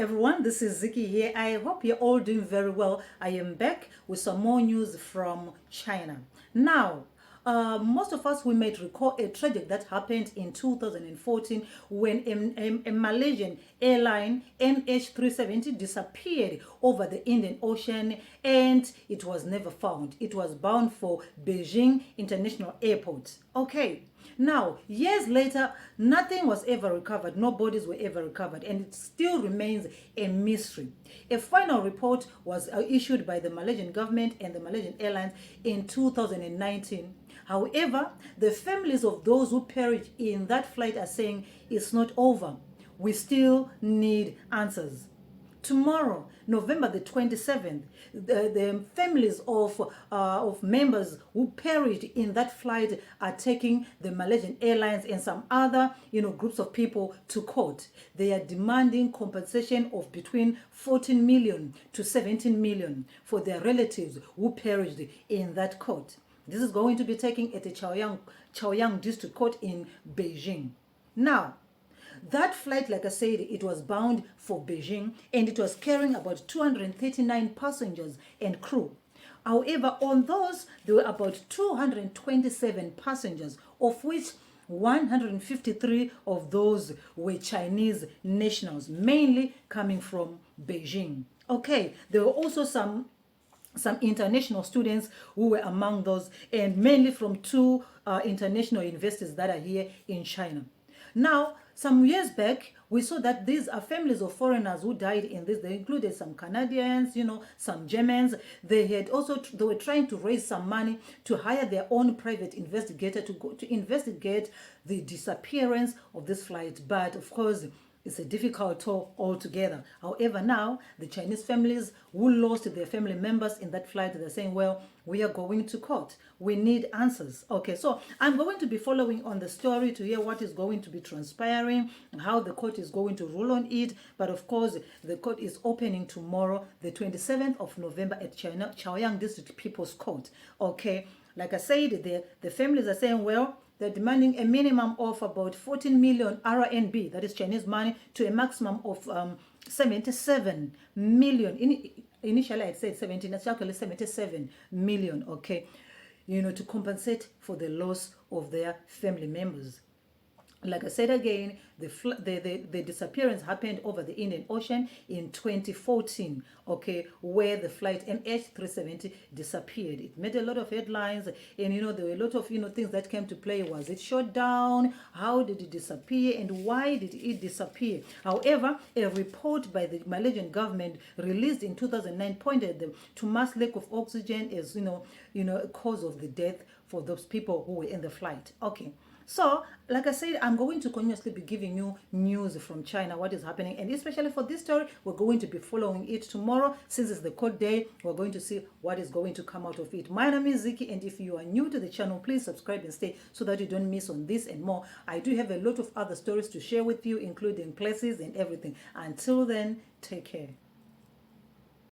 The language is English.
everyone, this is Ziki here. I hope you're all doing very well. I am back with some more news from China. Now, most of us, we might recall a tragedy that happened in 2014 when a Malaysian airline MH370 disappeared over the Indian Ocean and it was never found. It was bound for Beijing International Airport. Okay. Now, years later, nothing was ever recovered. No bodies were ever recovered, and it still remains a mystery. A final report was issued by the Malaysian government and the Malaysian Airlines in 2019. However, the families of those who perished in that flight are saying it's not over. We still need answers. Tomorrow, November the 27th, the families of members who perished in that flight are taking the Malaysian Airlines and some other groups of people to court. They are demanding compensation of between 14 million to 17 million for their relatives who perished in that court. This is going to be taken at the Chaoyang District Court in Beijing. Now, that flight, like I said, it was bound for Beijing and it was carrying about 239 passengers and crew. However, on those, there were about 227 passengers, of which 153 of those were Chinese nationals, mainly coming from Beijing. Okay, there were also some international students who were among those, and mainly from two international universities that are here in China. Now, some years back, we saw that these are families of foreigners who died in this. They included some Canadians, some Germans. They were trying to raise some money to hire their own private investigator to investigate the disappearance of this flight. But of course, it's a difficult talk altogether. However, now the Chinese families who lost their family members in that flight, they're saying, well, we are going to court. We need answers. Okay, so I'm going to be following on the story to hear what is going to be transpiring, how the court is going to rule on it. But of course, the court is opening tomorrow, the 27th of November at Chaoyang District People's Court. Okay, like I said, the families are saying, well, they're demanding a minimum of about 14 million RMB, that is Chinese money, to a maximum of 77 million. Initially, I said 17, it's actually 77 million, okay, to compensate for the loss of their family members. Like I said again, the disappearance happened over the Indian Ocean in 2014, okay, where the flight MH370 disappeared. It made a lot of headlines, and there were a lot of things that came to play. Was it shut down? How did it disappear? And why did it disappear? However, a report by the Malaysian government released in 2009 pointed to mass lack of oxygen as a cause of the death for those people who were in the flight. Okay. So, like I said, I'm going to continuously be giving you news from China, what is happening. And especially for this story, we're going to be following it tomorrow. Since it's the court day, we're going to see what is going to come out of it. My name is Ziki, and if you are new to the channel, please subscribe and stay so that you don't miss on this and more. I do have a lot of other stories to share with you, including places and everything. Until then, take care.